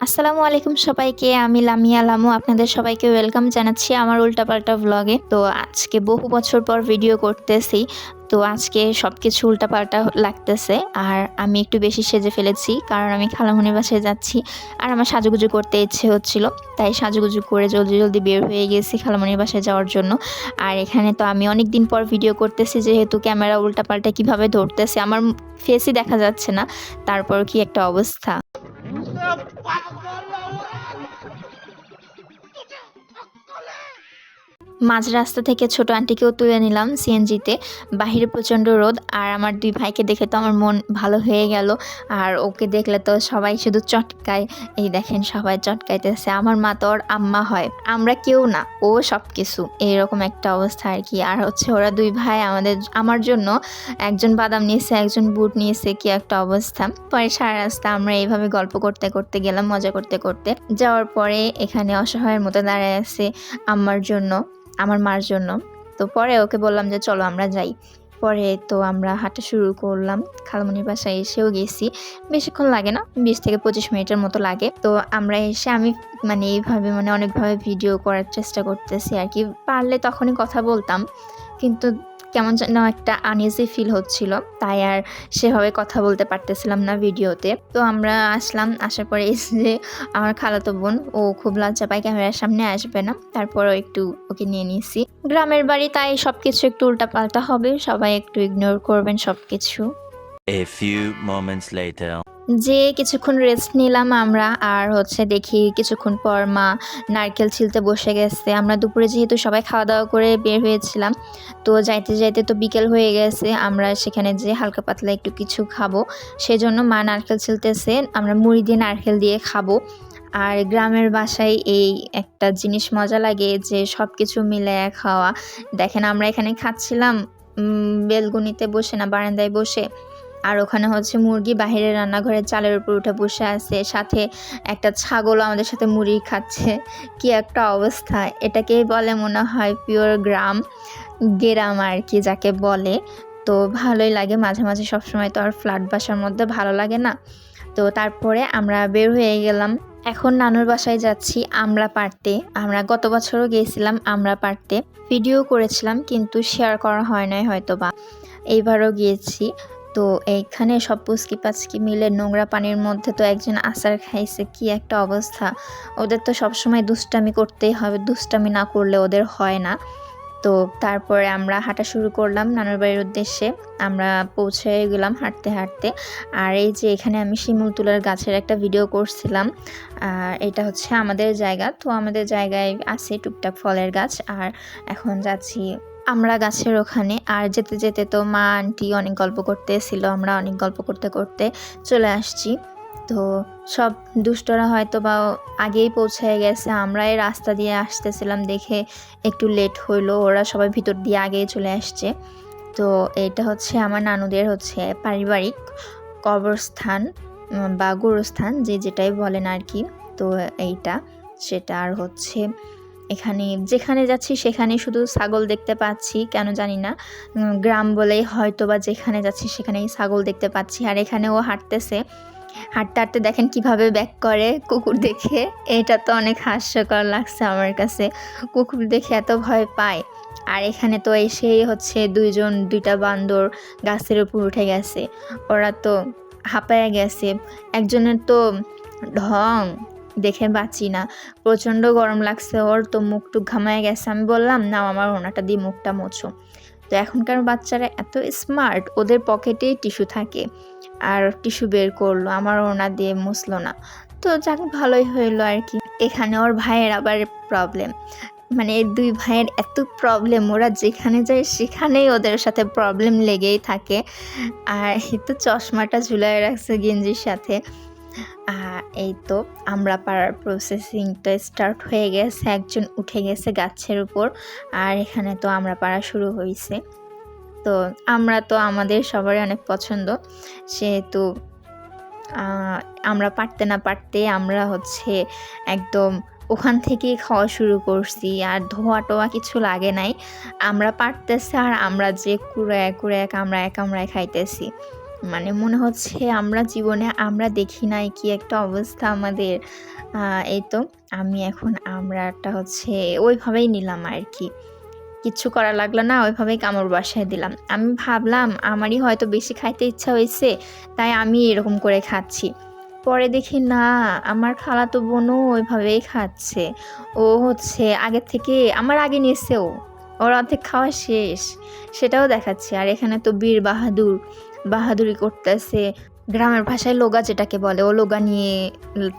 আসসালামু আলাইকুম সবাইকে। আমি লামিয়া লামু আপনাদের সবাইকে ওয়েলকাম জানাচ্ছি আমার উল্টাপাল্টা ভ্লগে। তো আজকে বহু বছর পর ভিডিও করতেছি। তো আজকে সবকিছু উল্টাপাল্টা লাগতেছে। আর আমি একটু বেশি সেজে ফেলেছি কারণ আমি খালামণির বাসায় যাচ্ছি। আর আমার সাজুগুজু করতে ইচ্ছে হচ্ছিল। তাই সাজুগুজু করে জলদি বের হয়ে গেছি খালামণির বাসায় যাওয়ার জন্য। আর এখানে তো আমি অনেক দিন পর ভিডিও করতেছি যেহেতু ক্যামেরা উল্টাপাল্টা কিভাবে ধরতেছে আমার ফেসই দেখা যাচ্ছে না। তারপর কি একটা অবস্থা। মাঝ রাস্তা থেকে ছোট আন্টিকেও তুলে নিলাম সিএনজিতে। বাহিরে প্রচণ্ড রোদ আর আমার দুই ভাইকে দেখে তো আমার মন ভালো হয়ে গেল। আর ওকে দেখলে তো সবাই শুধু চটকায়। এই দেখেন সবাই চটকাইতেছে। আমার মা তো ওর আম্মা হয়, আমরা কেউ না, ও সব কিছু, এইরকম একটা অবস্থা আর কি। আর হচ্ছে ওরা দুই ভাই আমার জন্য একজন বাদাম নিয়েছে, একজন বুট নিয়েছে, কি একটা অবস্থা। পরে সারা রাস্তা আমরা এইভাবে গল্প করতে করতে গেলাম, মজা করতে করতে। যাওয়ার পরে এখানে অসহায়ের মতো দাঁড়ায় আছে আমার মার জন্য। তো পরে ওকে বললাম যে চলো আমরা যাই। পরে তো আমরা হাঁটা শুরু করলাম। খালামণির বাসায় এসেও গেছি। বেশিক্ষণ লাগে না, 20 থেকে 25 মিনিটের মতো লাগে। তো আমরা এসে আমি এইভাবে অনেকভাবে ভিডিও করার চেষ্টা করতেছি আর কি। পারলে তখনই কথা বলতাম, কিন্তু কেমন যেন একটা আনইজি ফিল হচ্ছিল, তাই আর সেভাবে কথা বলতে পারতেছিলাম না ভিডিওতে। তো আমরা আসলাম, আসার পরে এই যে আমার খালাতো বোন, ও খুব লজ্জা পায়, ক্যামেরার সামনে আসবে না। তারপরও একটু ওকে নিয়ে নিয়েছি। গ্রামের বাড়ি, তাই সবকিছু একটু উল্টাপাল্টা হবে, সবাই একটু ইগনোর করবেন সবকিছু। A few moments later. যে কিছুক্ষণ রেস্ট নিলাম আমরা, আর হচ্ছে দেখি কিছুক্ষণ পর মা নারকেল ছিলতে বসে গেছে। আমরা দুপুরে যেহেতু সবাই খাওয়া দাওয়া করে বের হয়েছিলাম, তো যাইতে যাইতে তো বিকেল হয়ে গেছে। আমরা সেখানে যে হালকা পাতলা একটু কিছু খাবো, সেজন্য মা নারকেল ছিলতেছে। আমরা মুড়ি দিয়ে নারকেল দিয়ে খাবো। আর গ্রামের বাসায় এই একটা জিনিস মজা লাগে যে সব কিছু মিলে খাওয়া। দেখেন আমরা এখানে খাচ্ছিলাম বেলগুনিতে বসে, না বারান্দায় বসে। আর ওখানে হচ্ছে মুরগি বাহিরে রান্নাঘরের চালের উপর উঠে বসে আছে, সাথে একটা ছাগল আমাদের সাথে মুড়ি খাচ্ছে। কি একটা অবস্থা! এটাকেই বলে মনে হয় পিওর গ্রাম আর কি যাকে বলে। তো ভালোই লাগে মাঝে মাঝে, সবসময় তো আর ফ্ল্যাট বাসার মধ্যে ভালো লাগে না। তো তারপরে আমরা বের হয়ে গেলাম। এখন নানুর বাসায় যাচ্ছি আমরা পারতে। আমরা গত বছরও গিয়েছিলাম আমরা পারতে, ভিডিও করেছিলাম কিন্তু শেয়ার করা হয় নাই হয়তো বা। এইবারও গিয়েছি। তো এইখানে সব পুচকি পাচকি মিলে নোংরা পানির মধ্যে তো একজন আচার খাইছে, কি একটা অবস্থা! ওদের তো সবসময় দুষ্টামি করতেই হবে, দুষ্টামি না করলে ওদের হয় না। তো তারপরে আমরা হাঁটা শুরু করলাম নানুর বাড়ির উদ্দেশ্যে। আমরা পৌঁছে গেলাম হাঁটতে হাঁটতে। আর এই যে এখানে আমি শিমুল তুলার গাছের একটা ভিডিও করছিলাম। এটা হচ্ছে আমাদের জায়গা, তো আমাদের জায়গায় আছে টুকটাক ফলের গাছ। আর এখন যাচ্ছি আমরা গাছের ওখানে। আর যেতে যেতে তো মা আন্টি অনেক গল্প করতেছিল, আমরা অনেক গল্প করতে করতে চলে আসছি। তো সব দুষ্টরা হয়তো বা আগেই পৌঁছে গেছে, আমরা এই রাস্তা দিয়ে আসতেছিলাম দেখে একটু লেট হইলো, ওরা সবাই ভিতর দিয়ে আগেই চলে আসছে। তো এটা হচ্ছে আমার নানুদের হচ্ছে পারিবারিক কবরস্থান বা গোরস্থান, যেটাই বলেন আর কি। তো এইটা সেটা। আর হচ্ছে এখানে যেখানে যাচ্ছি সেখানে শুধু ছাগল দেখতে পাচ্ছি, কেন জানি না। গ্রাম বলেই হয়তো বা যেখানে যাচ্ছি সেখানেই ছাগল দেখতে পাচ্ছি। আর এখানেও হাঁটতেছে, হাঁটতে হাঁটতে দেখেন কিভাবে ব্যাক করে কুকুর দেখে। এটা তো অনেক হাস্যকর লাগছে আমার কাছে, কুকুর দেখে এত ভয় পায়। আর এখানে তো এসেই হচ্ছে দুইটা বান্দর গাছের উপর উঠে গেছে, ওরা তো হাঁপায়া গেছে। একজনের তো ঢং দেখে বাঁচি না, প্রচণ্ড গরম লাগছে, ওর তো মুখ টুক ঘামায় গেছে। আমি বললাম নাও আমার ওনাটা দিয়ে মুখটা মোছো। তো এখনকার বাচ্চারা এত স্মার্ট, ওদের পকেটেই টিস্যু থাকে, আর টিস্যু বের করলো, আমার ওনা দিয়ে মুছলো না। তো যাক ভালোই হইলো আর কি। এখানে ওর ভাইয়ের আবার প্রবলেম, এই দুই ভাইয়ের এত প্রবলেম, ওরা যেখানে যায় সেখানেই ওদের সাথে প্রবলেম লেগেই থাকে। আর এই তো চশমাটা ঝুলাই রাখছে গেঞ্জির সাথে। এই তো আমরা পাড়ার প্রসেসিংটা স্টার্ট হয়ে গেছে, একজন উঠে গেছে গাছের উপর। আর এখানে তো আমরা পাড়া শুরু হয়েছে। তো আমরা তো আমাদের সবারই অনেক পছন্দ, সেহেতু আমরা পারতে না পারতে আমরা হচ্ছে একদম ওখান থেকেই খাওয়া শুরু করছি। আর ধোয়া টোয়া কিছু লাগে নাই, আমরা পারতেছি আর আমরা যে কুড়ায় কুড়ায় কামড়ায় কামড়ায় খাইতেছি। মানে মনে হচ্ছে আমরা জীবনে আমরা দেখি নাই কি একটা অবস্থা আমাদের। এই তো আমি এখন আমড়াটা হচ্ছে ওইভাবেই নিলাম আর কি। কিচ্ছু করা লাগলো না, ওইভাবেই কামড় বসায় দিলাম। আমি ভাবলাম আমারই হয়তো বেশি খাইতে ইচ্ছা হইছে, তাই আমি এরকম করে খাচ্ছি। পরে দেখি না, আমার খালাতো বোনও ওইভাবেই খাচ্ছে। ও হচ্ছে আগের থেকে আমার আগে নিয়েছে ও। ওর অর্ধেক খাওয়া শেষ, সেটাও দেখাচ্ছে। আর এখানে তো বীর বাহাদুরি করতেছে। গ্রামের ভাষায় লোগা যেটাকে বলে, ও লোগা নিয়ে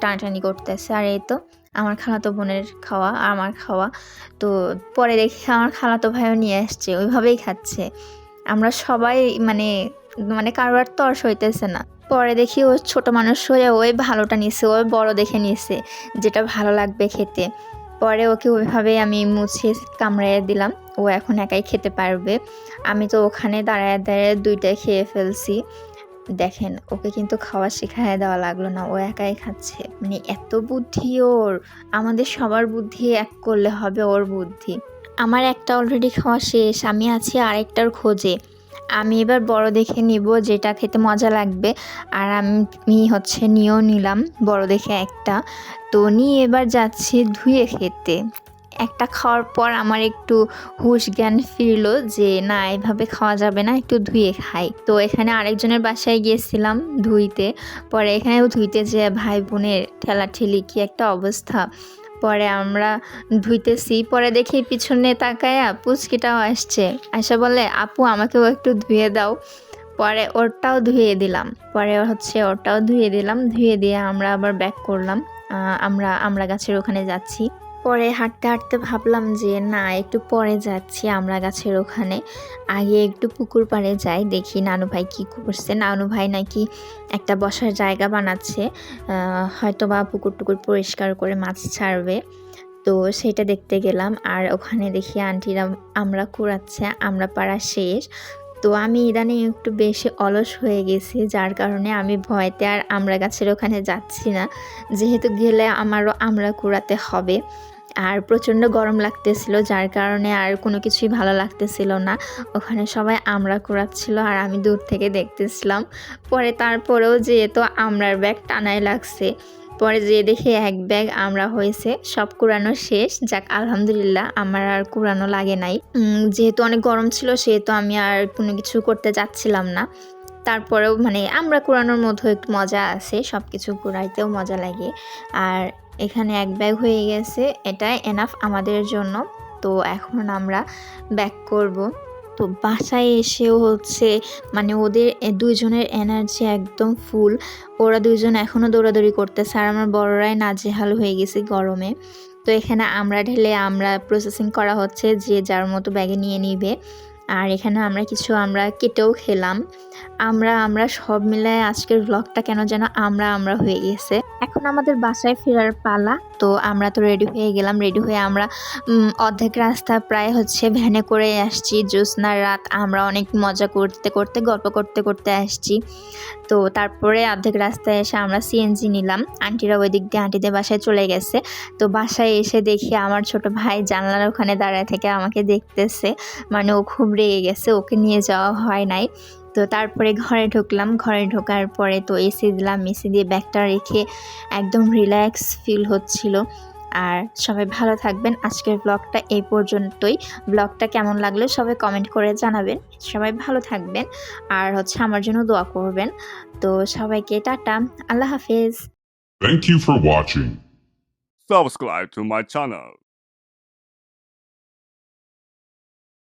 টানাটানি করতেছে। আর এই তো আমার খালাতো বোনের খাওয়া আর আমার খাওয়া। তো পরে দেখি আমার খালাতো ভাইও নিয়ে আসছে, ওইভাবেই খাচ্ছে। আমরা সবাই মানে মানে কারোর আর তর সইতেছে না। পরে দেখি ও ছোট মানুষ হয়ে ওই ভালোটা নিছে, ওই বড় দেখে নিছে যেটা ভালো লাগবে খেতে। পরে ওকে ওইভাবেই আমি মুছে কামড়াইয়ে দিলাম, ও এখন একাই খেতে পারবে। আমি তো ওখানে দাঁড়ায় দাঁড়ায় দুইটাই খেয়ে ফেলছি। দেখেন ওকে কিন্তু খাওয়া শিখাইয়া দেওয়া লাগলো না, ও একাই খাচ্ছে। মানে এত বুদ্ধি ওর, আমাদের সবার বুদ্ধি এক করলে হবে ওর বুদ্ধি। আমার একটা অলরেডি খাওয়া শেষ, আমি আছি আরেকটার খোঁজে। আমি এবার বড় দেখে নিব যেটা খেতে মজা লাগবে। আর আমি হচ্ছে নিয়েও নিলাম বড় দেখে একটা। তো নিয়ে এবার যাচ্ছি ধুয়ে খেতে। একটা খাওয়ার পর আমার একটু হুঁশ জ্ঞান ফিরলো যে না, এভাবে খাওয়া যাবে না, একটু ধুয়ে খাই। তো এখানে আরেকজনের বাসায় গিয়েছিলাম ধুইতে। পরে এখানেও ধুইতে যেয়ে ভাই বোনের ঠেলাঠেলি কি একটা অবস্থা। পরে আমরা ধুইতেছি, পরে দেখি পিছনে তাকায়া পুচকিটাও আসছে, আয়সা বলে আপু আমাকেও একটু ধুয়ে দাও। পরে ওরটাও ধুয়ে দিলাম, ধুয়ে দিয়ে আমরা আবার ব্যাক করলাম। আমরা গাছের ওখানে যাচ্ছি। পরে হাঁটতে হাঁটতে ভাবলাম যে না, একটু পরে যাচ্ছি আমরা গাছের ওখানে, আগে একটু পুকুর পাড়ে যাই, দেখি নানু ভাই কী করছে। নানু ভাই নাকি একটা বসার জায়গা বানাচ্ছে, হয়তো বা পুকুর টুকুর পরিষ্কার করে মাছ ছাড়বে। তো সেটা দেখতে গেলাম। আর ওখানে দেখি আন্টিরা আমরা কুড়াচ্ছে, আমরা পাড়া শেষ। তো আমি ইদানিং একটু বেশি অলস হয়ে গেছি, যার কারণে আমি ভয়তে আর আমরা গাছের ওখানে যাচ্ছি না, যেহেতু গেলে আমারও আমরা কুড়াতে হবে। আর প্রচণ্ড গরম লাগতেছিল, যার কারণে আর কোনো কিছুই ভালো লাগতেছিল না। ওখানে সবাই আমরা কুড়াচ্ছিল আর আমি দূর থেকে দেখতেছিলাম। পরে তারপরেও যেহেতু আমরার ব্যাগ টানাই লাগছে, পরে যেয়ে দেখি এক ব্যাগ আমরা হয়েছে, সব কুড়ানো শেষ। যাক আলহামদুলিল্লাহ, আমার আর কুড়ানো লাগে নাই। যেহেতু অনেক গরম ছিল সেহেতু আমি আর কোনো কিছু করতে যাচ্ছিলাম না। তারপরেও মানে আমরা কুড়ানোর মধ্যে একটু মজা আছে, সব কিছু কুড়াইতেও মজা লাগে। আর এখানে এক ব্যাগ হয়ে গেছে, এটাই এনাফ আমাদের জন্য। তো এখন আমরা ব্যাক করব। তো বাসায় এসেও হচ্ছে মানে ওদের দুইজনের এনার্জি একদম ফুল। ওরা দুইজন এখনও দৌড়াদৌড়ি করতেছে আর আমার বড়রাই নাজেহাল হয়ে গেছে গরমে। তো এখানে আমরা ঢেলে আমরা প্রসেসিং করা হচ্ছে, যে যার মতো ব্যাগে নিয়ে নিবে। আর এখানে আমরা কেটেও খেলাম। আমরা সব মিলায় আজকের ব্লগটা কেন যেন আমরা হয়ে গেছে। এখন আমাদের বাসায় ফেরার পালা। তো আমরা তো রেডি হয়ে গেলাম, রেডি হয়ে আমরা অর্ধেক রাস্তা প্রায় হচ্ছে ভ্যানে করে আসছি। জ্যোৎস্নার রাত, আমরা অনেক মজা করতে করতে গল্প করতে করতে আসছি। তো তারপরে অর্ধেক রাস্তায় এসে আমরা সিএনজি নিলাম, আন্টিরা ওই দিক দিয়ে আন্টিদের বাসায় চলে গেছে। তো বাসায় এসে দেখি আমার ছোট ভাই জানলার ওখানে দাঁড়ায় থেকে আমাকে দেখতেছে, মানে ও খুব রেগে গেছে, ওকে নিয়ে যাওয়া হয় নাই। তো তারপরে ঘরে ঢুকলাম, ঘরে ঢোকার পরে তো এসি দিলাম, এসি দিয়ে ব্যাগটা রেখে একদম রিল্যাক্স ফিল হচ্ছিল। আর সবাই ভালো থাকবেন, আজকের ব্লগটা এই পর্যন্তই। ব্লগটা কেমন লাগলো সবাই কমেন্ট করে জানাবেন। সবাই ভালো থাকবেন আর হচ্ছে আমার জন্য দোয়া করবেন। তো সবাইকে টাটা, আল্লাহ হাফেজ। Thank you for watching. Subscribe to my channel.